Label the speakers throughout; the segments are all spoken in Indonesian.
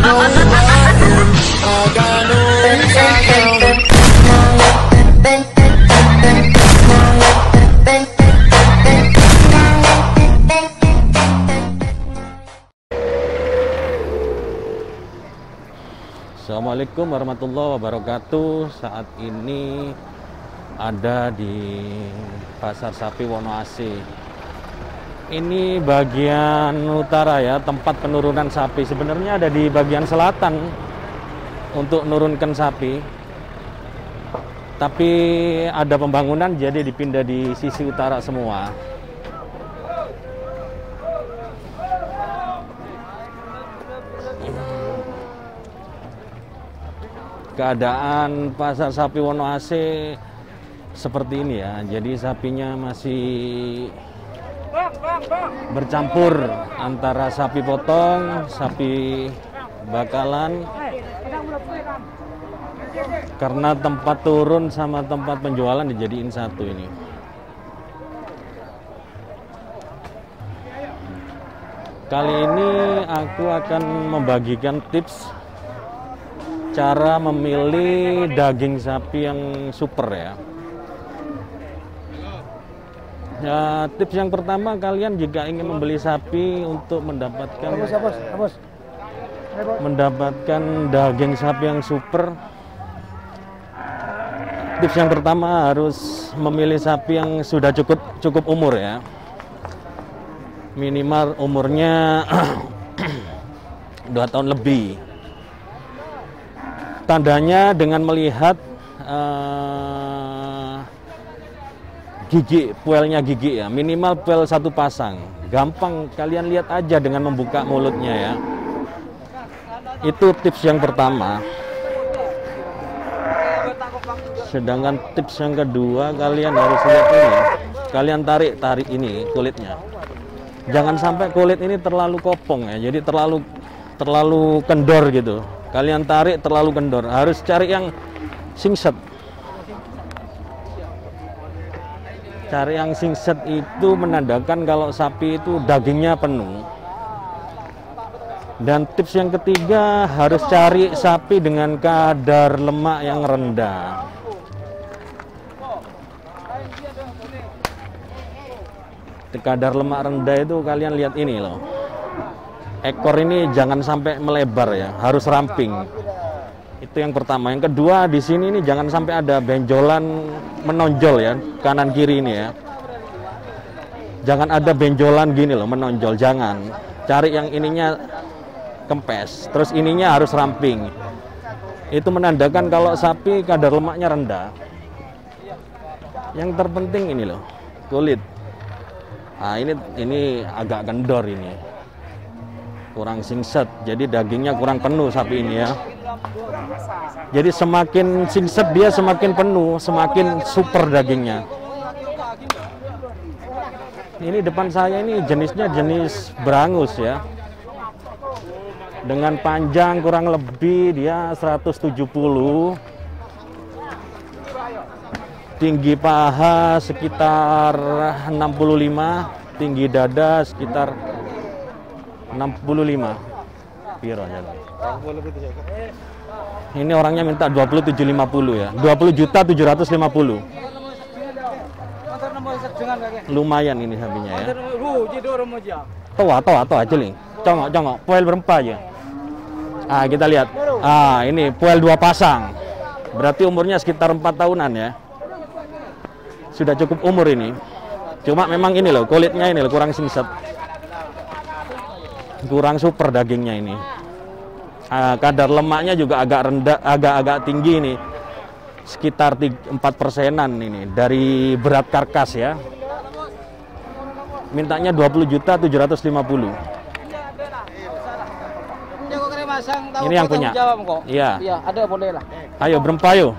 Speaker 1: Assalamualaikum warahmatullahi wabarakatuh. Saat ini ada di Pasar Sapi Wonoase. Ini bagian utara ya, tempat penurunan sapi. Sebenarnya ada di bagian selatan untuk menurunkan sapi. Tapi ada pembangunan jadi dipindah di sisi utara semua. Keadaan Pasar Sapi Wonoase seperti ini ya. Jadi sapinya masih bercampur antara sapi potong, sapi bakalan. Karena tempat turun sama tempat penjualan dijadiin satu ini. Kali ini aku akan membagikan tips cara memilih daging sapi yang super ya. Ya, tips yang pertama, kalian jika ingin membeli sapi untuk mendapatkan daging sapi yang super, tips yang pertama harus memilih sapi yang sudah cukup umur ya. Minimal umurnya 2 tahun lebih. Tandanya dengan melihat gigi, puelnya gigi ya, minimal puel 1 pasang. Gampang kalian lihat aja dengan membuka mulutnya ya. Itu tips yang pertama. Sedangkan tips yang kedua, kalian harus lihat ini. Kalian tarik ini kulitnya. Jangan sampai kulit ini terlalu kopong ya, jadi terlalu kendor gitu. Kalian tarik terlalu kendor, harus cari yang singset. Cari yang singset itu menandakan kalau sapi itu dagingnya penuh. Dan tips yang ketiga, harus cari sapi dengan kadar lemak yang rendah. Kadar lemak rendah itu kalian lihat ini loh. Ekor ini jangan sampai melebar ya, harus ramping. Itu yang pertama. Yang kedua, di sini ini jangan sampai ada benjolan menonjol ya, kanan kiri ini ya. Jangan ada benjolan gini loh, menonjol, jangan. Cari yang ininya kempes, terus ininya harus ramping. Itu menandakan kalau sapi kadar lemaknya rendah. Yang terpenting ini loh, kulit. Nah, ini agak kendor ini. Kurang singset, jadi dagingnya kurang penuh sapi ini ya. Jadi semakin singset dia semakin penuh, semakin super dagingnya. Ini depan saya ini jenisnya jenis Brangus ya. Dengan panjang kurang lebih dia 170. Tinggi paha sekitar 65, tinggi dada sekitar 65. Piro aja. Ini orangnya minta 2750 ya. 20.750. Lumayan ini sapinya ya. Toa aja nih. Congok, puel berempat aja. Ah, kita lihat. Ah, ini puel 2 pasang. Berarti umurnya sekitar 4 tahunan ya. Sudah cukup umur ini. Cuma memang ini loh, kulitnya ini loh kurang singset. Kurang super dagingnya ini. Kadar lemaknya juga agak rendah, agak tinggi ini, sekitar 4%-an ini dari berat karkas ya. Mintanya 20.750. Ini yang punya. Iya. Iya, ada boleh lah. Ayo berempa yuk.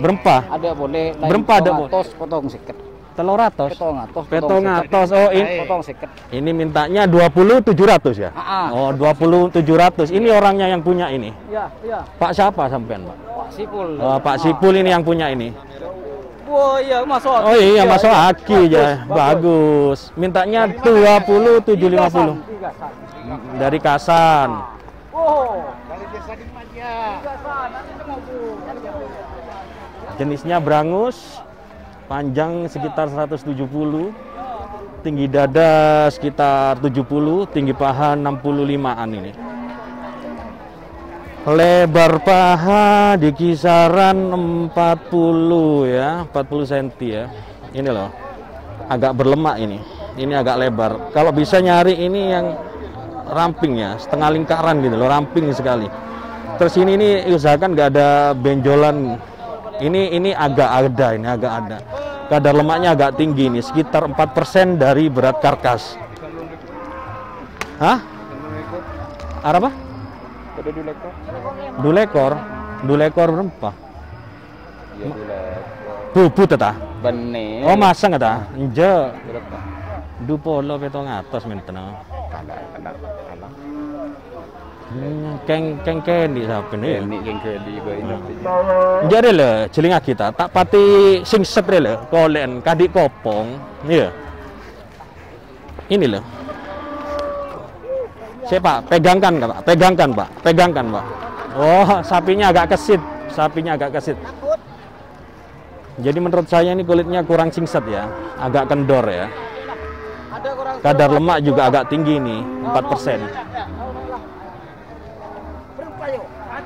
Speaker 1: Berempa. Ada boleh. Berempa ada boleh. Potong sedikit. Telur ratus. Petong atos. Oh, ini potong seket. Ini mintanya 20.700 ya? Oh, 20.700. Ini orangnya yang punya ini. Iya, iya. Pak siapa sampean, Pak? Pak Sipul. Oh, Pak Sipul ini yang punya ini. Oh iya, masuk. Oh iya, masuk aki ya. Bagus. Mintanya 20.750. Dari Kasan. Oh, dari Jenisnya Brangus, panjang sekitar 170, tinggi dada sekitar 70, tinggi paha 65-an ini. Lebar paha di kisaran 40 ya, 40 cm ya. Ini loh, agak berlemak ini. Ini agak lebar. Kalau bisa nyari ini yang ramping ya, setengah lingkaran gitu loh, ramping sekali. Terus ini usahakan nggak ada benjolan. Ini agak ada. Kadar lemaknya agak tinggi nih, sekitar 4% dari berat karkas. Hah? Apa? Dulekor berapa?
Speaker 2: Iya,
Speaker 1: Bubut ta?
Speaker 2: benih.
Speaker 1: Oh, masang ta? Nje.
Speaker 2: Berapa?
Speaker 1: 20 petong atas menten. Keng di sapen ya.
Speaker 2: Ini yang keli bayi.
Speaker 1: Jadi le jeling kita tak pati sing sepre le kolen kadik kopong. Iya. Ini loh. Saya Pak, pegangkan Pak. Pegangkan Pak. Oh, sapinya agak kesit. Jadi menurut saya ini kulitnya kurang singset ya, agak kendor ya. Kadar lemak juga agak tinggi nih, 4%.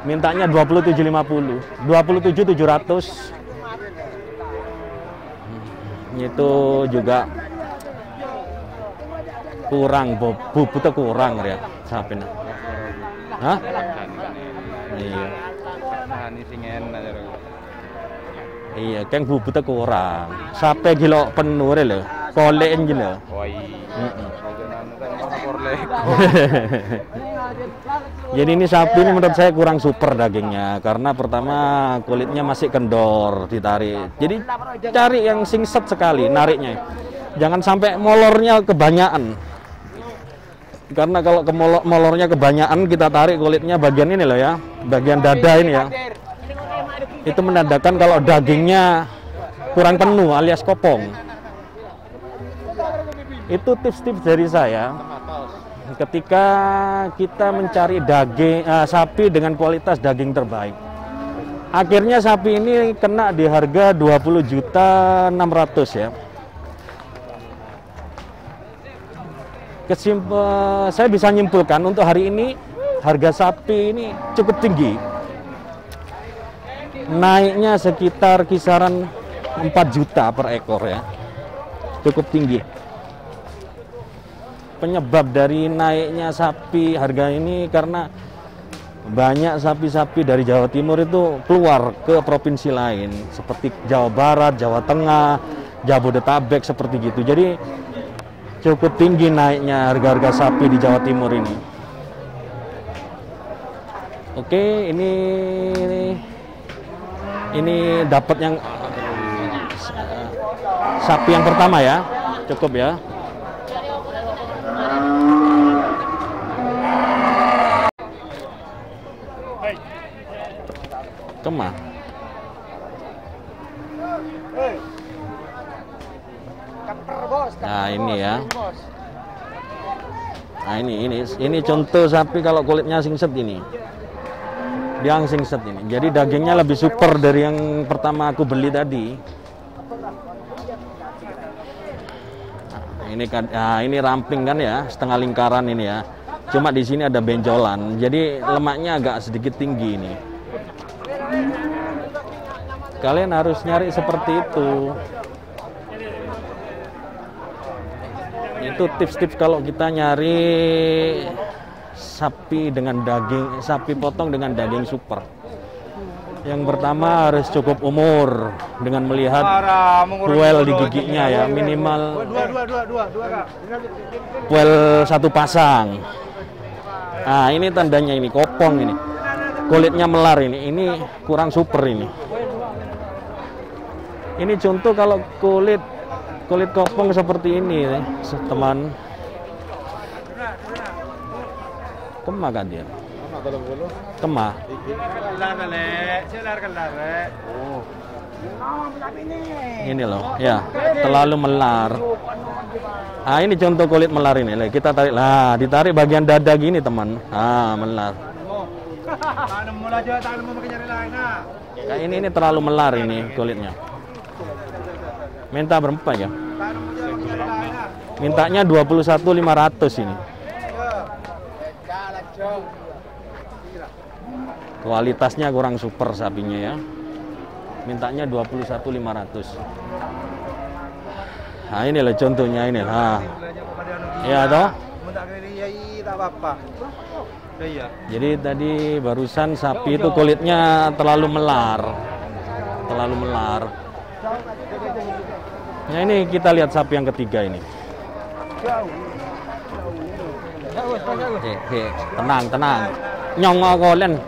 Speaker 1: Mintanya 27.50, 27.700. Itu juga kurang, bobotnya kurang ya, sapin. Hah? Iya. Iya, kan bobotnya kurang. Sampai kilo penuh lho, kolek aja lho. Jadi ini sapi ini menurut saya kurang super dagingnya, karena pertama kulitnya masih kendor ditarik. Jadi cari yang singset sekali nariknya, jangan sampai molornya kebanyakan. Karena kalau molornya kebanyakan kita tarik kulitnya bagian ini loh ya, bagian dada ini ya, itu menandakan kalau dagingnya kurang penuh alias kopong. Itu tips-tips dari saya ketika kita mencari daging sapi dengan kualitas daging terbaik. Akhirnya sapi ini kena di harga 20.600.000 ya. Saya bisa nyimpulkan untuk hari ini harga sapi ini cukup tinggi. Naiknya sekitar kisaran 4 juta per ekor ya. Cukup tinggi. Penyebab dari naiknya sapi harga ini karena banyak sapi-sapi dari Jawa Timur itu keluar ke provinsi lain seperti Jawa Barat, Jawa Tengah, Jabodetabek seperti gitu. Jadi cukup tinggi naiknya harga-harga sapi di Jawa Timur ini. Oke, ini dapat yang sapi yang pertama ya. Cukup ya. Kemah. Nah ini ya. Nah ini contoh sapi kalau kulitnya singset ini. Dia singset ini. Jadi dagingnya lebih super dari yang pertama aku beli tadi. Nah, ini ramping kan ya, setengah lingkaran ini ya. Cuma di sini ada benjolan. Jadi lemaknya agak sedikit tinggi ini. Kalian harus nyari seperti itu. Itu tips-tips kalau kita nyari sapi dengan daging, sapi potong dengan daging super. Yang pertama harus cukup umur dengan melihat puel di giginya ya, minimal puel 1 pasang. Nah ini tandanya ini kopong ini, kulitnya melar ini kurang super ini. Ini contoh kalau kulit kopong seperti ini, teman. Kemah kan dia? Kemah. Ini loh, ya, terlalu melar. Ah, ini contoh kulit melar ini. Kita tarik, lah, ditarik bagian dada gini, teman. Ah, melar. Kayak ini terlalu melar ini kulitnya. Minta berapa ya? Mintanya 21.500 ini. Kualitasnya kurang super sapinya ya. Mintanya 21.500. Nah ini loh contohnya ini. Nah. Ya toh? Jadi tadi barusan sapi itu kulitnya terlalu melar. Terlalu melar. Nah ini kita lihat sapi yang ketiga ini. Tenang, tenang. Nyong kolen.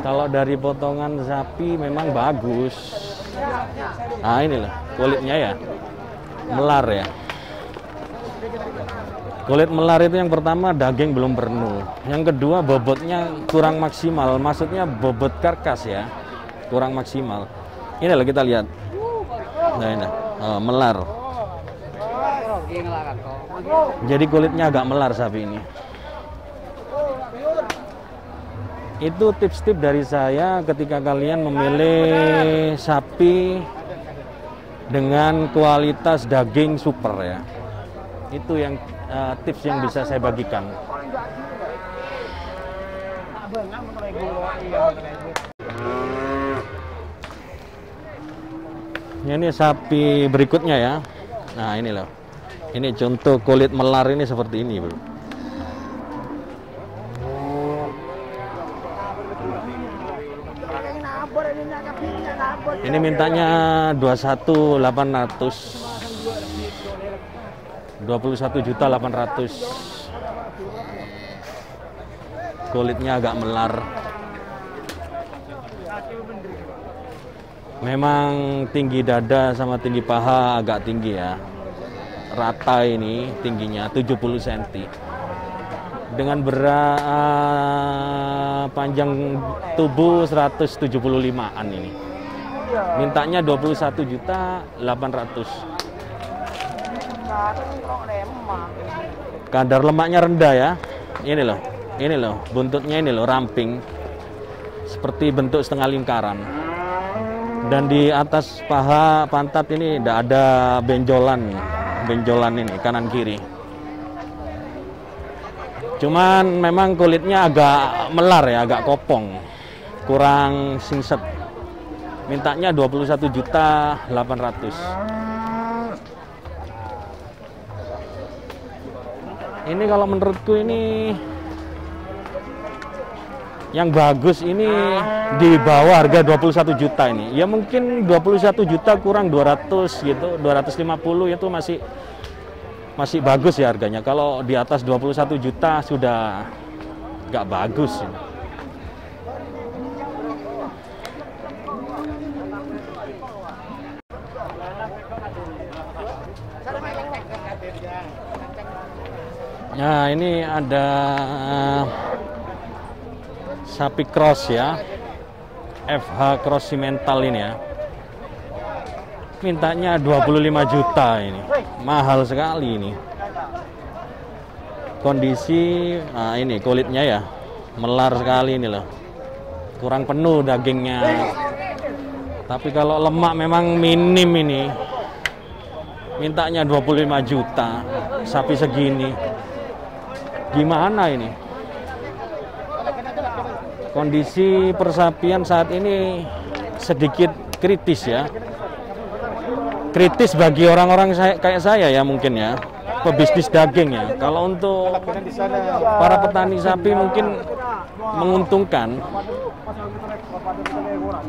Speaker 1: Kalau dari potongan sapi memang bagus. Nah ini loh kulitnya ya, melar ya. Kulit melar itu yang pertama daging belum penuh. Yang kedua bobotnya kurang maksimal, maksudnya bobot karkas ya, kurang maksimal. Ini loh kita lihat. Nah ini melar. Jadi kulitnya agak melar sapi ini. Itu tips-tips dari saya ketika kalian memilih sapi dengan kualitas daging super ya. Itu yang tips yang bisa saya bagikan. Ini sapi berikutnya ya. Nah ini loh. Ini contoh kulit melar ini seperti ini bro. Ini mintanya 21.800. 21.800. Kulitnya agak melar. Memang tinggi dada sama tinggi paha agak tinggi ya. Rata ini tingginya 70 cm. Dengan panjang tubuh 175-an ini. Mintanya 21.800. Kadar lemaknya rendah ya. Ini loh, buntutnya ini loh ramping. Seperti bentuk setengah lingkaran. Dan di atas paha pantat ini tidak ada benjolan ini kanan kiri. Cuman memang kulitnya agak melar ya, agak kopong, kurang singset. Mintanya 21.800. Ini kalau menurutku ini yang bagus ini di bawah harga 21 juta ini. Ya mungkin 21 juta kurang 200 gitu, 250 itu masih bagus ya harganya. Kalau di atas 21 juta sudah nggak bagus ini. Nah ini ada sapi cross ya, FH cross simental ini ya. Mintanya 25 juta ini, mahal sekali ini. Kondisi, nah ini kulitnya ya, melar sekali ini loh, kurang penuh dagingnya. Tapi kalau lemak memang minim ini. Mintanya 25 juta, sapi segini. Gimana ini? Kondisi persapian saat ini sedikit kritis ya. Kritis bagi orang-orang kayak saya ya mungkin ya, pebisnis daging ya. Kalau untuk para petani sapi mungkin menguntungkan.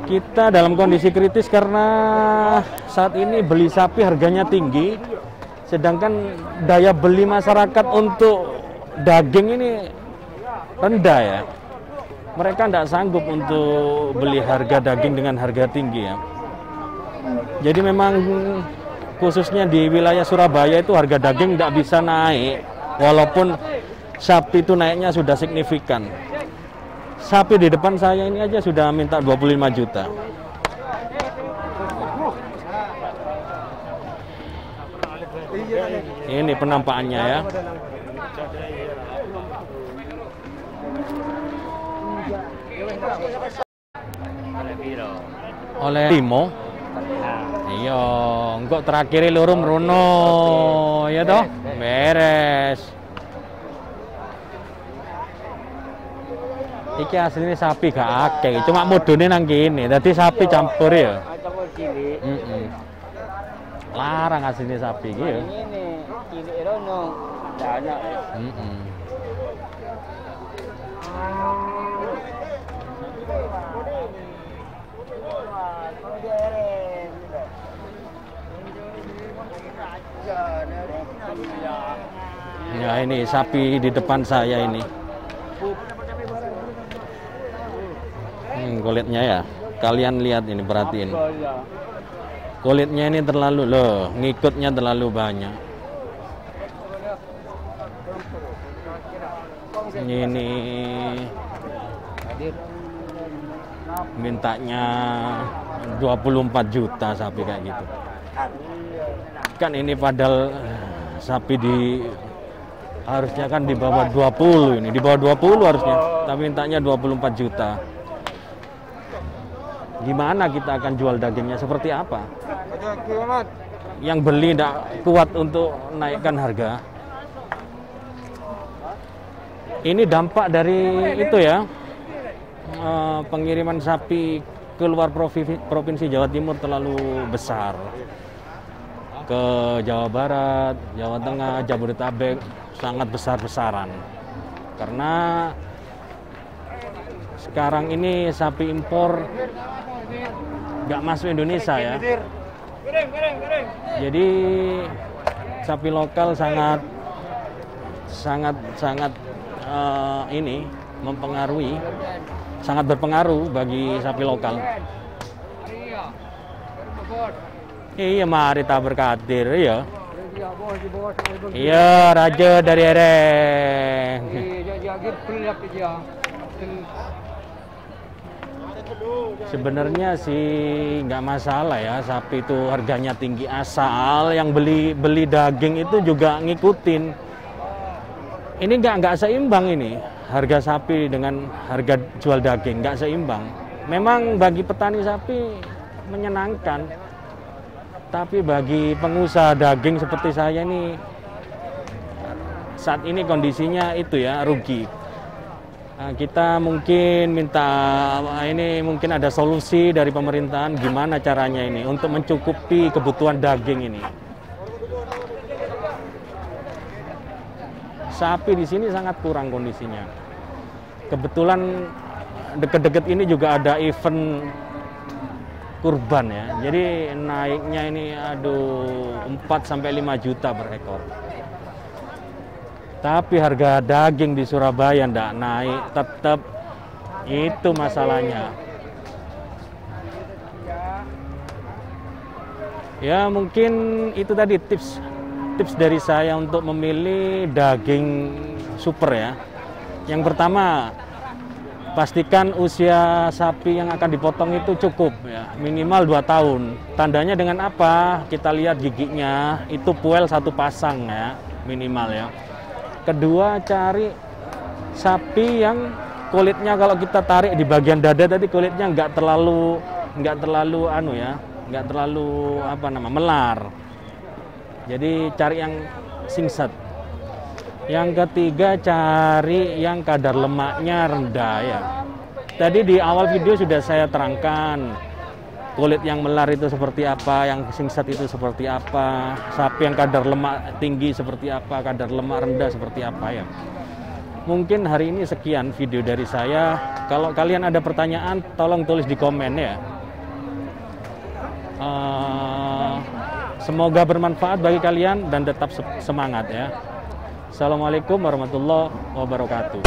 Speaker 1: Kita dalam kondisi kritis karena saat ini beli sapi harganya tinggi, sedangkan daya beli masyarakat untuk daging ini rendah ya. Mereka tidak sanggup untuk beli harga daging dengan harga tinggi ya. Jadi memang khususnya di wilayah Surabaya itu harga daging tidak bisa naik, walaupun sapi itu naiknya sudah signifikan. Sapi di depan saya ini aja sudah minta 25 juta. Ini penampakannya ya. Oleh Timo. Iya, engkau terakhir loro merono ya toh? Beres. Iki aslinya sapi gak akeh, cuma modone nang kene. Dadi sapi campur ya. Larang aslinya sapi iki ya.
Speaker 2: Ini cilik rono. Banyak.
Speaker 1: Ya ini sapi di depan saya ini. Kulitnya ya. Kalian lihat ini, perhatiin. Kulitnya ini terlalu loh, ngikutnya terlalu banyak. Ini mintanya 24 juta sapi kayak gitu. Kan ini padahal sapi harusnya kan di bawah 20 ini, di bawah 20 harusnya, tapi mintanya 24 juta. Gimana kita akan jual dagingnya, seperti apa? Yang beli tidak kuat untuk naikkan harga. Ini dampak dari itu ya, pengiriman sapi keluar provinsi Jawa Timur terlalu besar. Ke Jawa Barat, Jawa Tengah, Jabodetabek sangat besar-besaran. Karena sekarang ini sapi impor nggak masuk Indonesia ya. Jadi sapi lokal sangat ini mempengaruhi, sangat berpengaruh bagi sapi lokal. Iya, mari tak berkatir ya. Iya, raja dari Ereng. Sebenarnya sih nggak masalah ya, sapi itu harganya tinggi, asal yang beli daging itu juga ngikutin. Ini nggak seimbang ini, harga sapi dengan harga jual daging nggak seimbang. Memang bagi petani sapi menyenangkan, tapi bagi pengusaha daging seperti saya ini saat ini kondisinya itu ya, rugi. Nah, kita mungkin mungkin ada solusi dari pemerintahan gimana caranya ini untuk mencukupi kebutuhan daging ini. Sapi di sini sangat kurang kondisinya. Kebetulan deket-deket ini juga ada event kurban ya. Jadi naiknya ini 4-5 juta per ekor. Tapi harga daging di Surabaya ndak naik, tetap itu masalahnya. Ya mungkin itu tadi tips dari saya untuk memilih daging super ya. Yang pertama, pastikan usia sapi yang akan dipotong itu cukup ya, minimal 2 tahun. Tandanya dengan apa? Kita lihat giginya, itu puel 1 pasang ya, minimal ya. Kedua, cari sapi yang kulitnya kalau kita tarik di bagian dada tadi kulitnya nggak terlalu melar. Jadi cari yang singset. Yang ketiga, cari yang kadar lemaknya rendah ya. Tadi di awal video sudah saya terangkan kulit yang melar itu seperti apa, yang singset itu seperti apa, sapi yang kadar lemak tinggi seperti apa, kadar lemak rendah seperti apa ya. Mungkin hari ini sekian video dari saya. Kalau kalian ada pertanyaan, tolong tulis di komen ya. Semoga bermanfaat bagi kalian dan tetap semangat ya. Assalamualaikum warahmatullahi wabarakatuh.